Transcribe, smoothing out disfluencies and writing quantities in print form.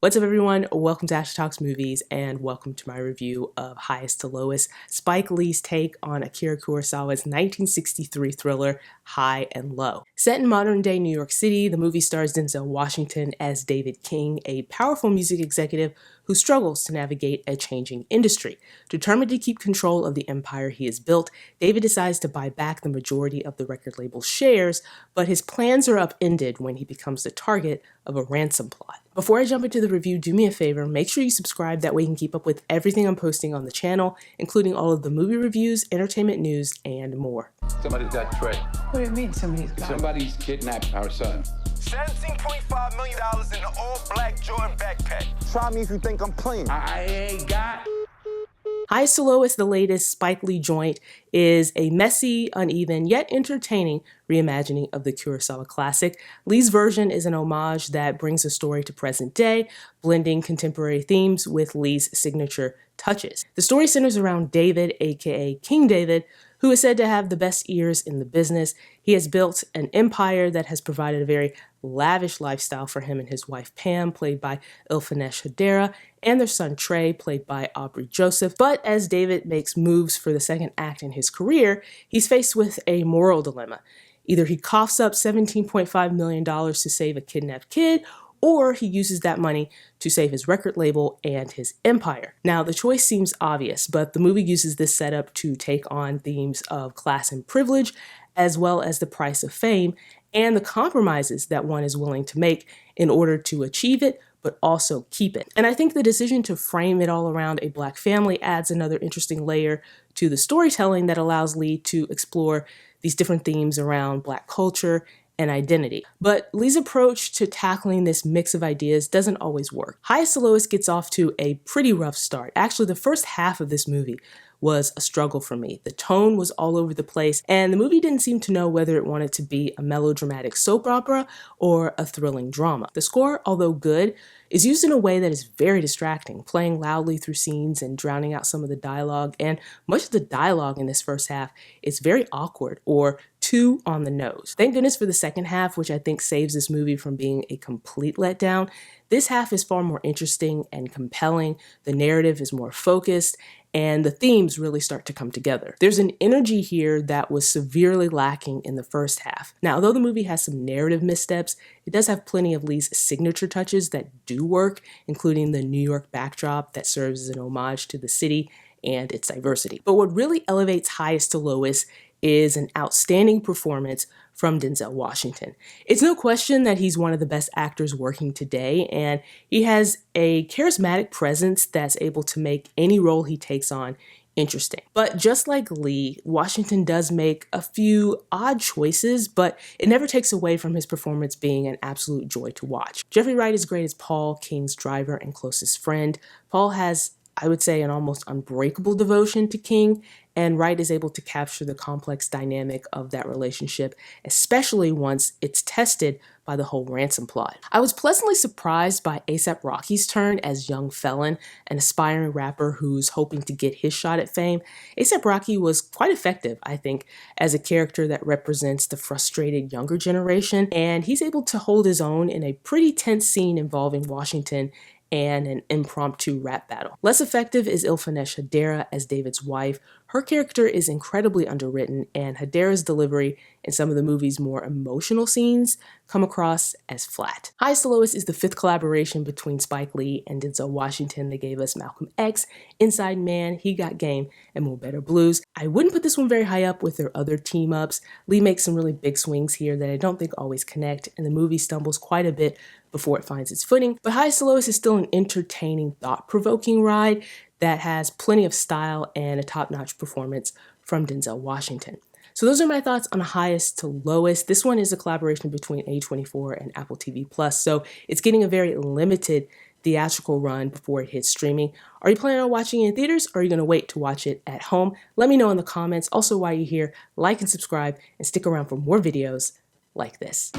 What's up, everyone? Welcome to Ash Talks Movies, and welcome to my review of Highest to Lowest, Spike Lee's take on Akira Kurosawa's 1963 thriller, High and Low. Set in modern-day New York City, the movie stars Denzel Washington as David King, a powerful music executive who struggles to navigate a changing industry. Determined to keep control of the empire he has built, David decides to buy back the majority of the record label's shares, but his plans are upended when he becomes the target of a ransom plot. Before I jump into the review, do me a favor, make sure you subscribe, that way you can keep up with everything I'm posting on the channel, including all of the movie reviews, entertainment news, and more. Somebody's got Trey. What do you mean Somebody's kidnapped our son. $17.5 million in an all-black Jordan backpack. Try me if you think I'm playing. I ain't got... Highest to Lowest, the latest Spike Lee joint, is a messy, uneven, yet entertaining reimagining of the Kurosawa classic. Lee's version is an homage that brings the story to present day, blending contemporary themes with Lee's signature touches. The story centers around David, aka King David, who is said to have the best ears in the business. He has built an empire that has provided a very lavish lifestyle for him and his wife Pam, played by Ilfanesh Hadera, and their son Trey, played by Aubrey Joseph. But as David makes moves for the second act in his career, he's faced with a moral dilemma. Either he coughs up $17.5 million to save a kidnapped kid, or he uses that money to save his record label and his empire. Now, the choice seems obvious, but the movie uses this setup to take on themes of class and privilege, as well as the price of fame and the compromises that one is willing to make in order to achieve it, but also keep it. And I think the decision to frame it all around a Black family adds another interesting layer to the storytelling that allows Lee to explore these different themes around Black culture and identity. But Lee's approach to tackling this mix of ideas doesn't always work. Highest to Lowest gets off to a pretty rough start. Actually, the first half of this movie was a struggle for me. The tone was all over the place, and the movie didn't seem to know whether it wanted to be a melodramatic soap opera or a thrilling drama. The score, although good, is used in a way that is very distracting, playing loudly through scenes and drowning out some of the dialogue, and much of the dialogue in this first half is very awkward or too on the nose. Thank goodness for the second half, which I think saves this movie from being a complete letdown. This half is far more interesting and compelling, the narrative is more focused, and the themes really start to come together. There's an energy here that was severely lacking in the first half. Now, although the movie has some narrative missteps, it does have plenty of Lee's signature touches that do work, including the New York backdrop that serves as an homage to the city and its diversity. But what really elevates Highest to Lowest is an outstanding performance from Denzel Washington. It's no question that he's one of the best actors working today, and he has a charismatic presence that's able to make any role he takes on interesting. But just like Lee, Washington does make a few odd choices, but it never takes away from his performance being an absolute joy to watch. Jeffrey Wright is great as Paul, King's driver and closest friend. Paul has, I would say, an almost unbreakable devotion to King, and Wright is able to capture the complex dynamic of that relationship, especially once it's tested by the whole ransom plot. I was pleasantly surprised by A$AP Rocky's turn as young felon, an aspiring rapper who's hoping to get his shot at fame. A$AP Rocky was quite effective, I think, as a character that represents the frustrated younger generation, and he's able to hold his own in a pretty tense scene involving Washington and an impromptu rap battle. Less effective is Ilfanesh Hadera as David's wife. Her character is incredibly underwritten, and Hadera's delivery in some of the movie's more emotional scenes come across as flat. Highest to Lowest is the fifth collaboration between Spike Lee and Denzel Washington. They gave us Malcolm X, Inside Man, He Got Game, and Mo Better Blues. I wouldn't put this one very high up with their other team-ups. Lee makes some really big swings here that I don't think always connect, and the movie stumbles quite a bit before it finds its footing. But Highest to Lowest is still an entertaining, thought-provoking ride that has plenty of style and a top-notch performance from Denzel Washington. So those are my thoughts on Highest to Lowest. This one is a collaboration between A24 and Apple TV+, so it's getting a very limited theatrical run before it hits streaming. Are you planning on watching it in theaters, or are you going to wait to watch it at home? Let me know in the comments. Also, while you're here, like and subscribe, and stick around for more videos like this.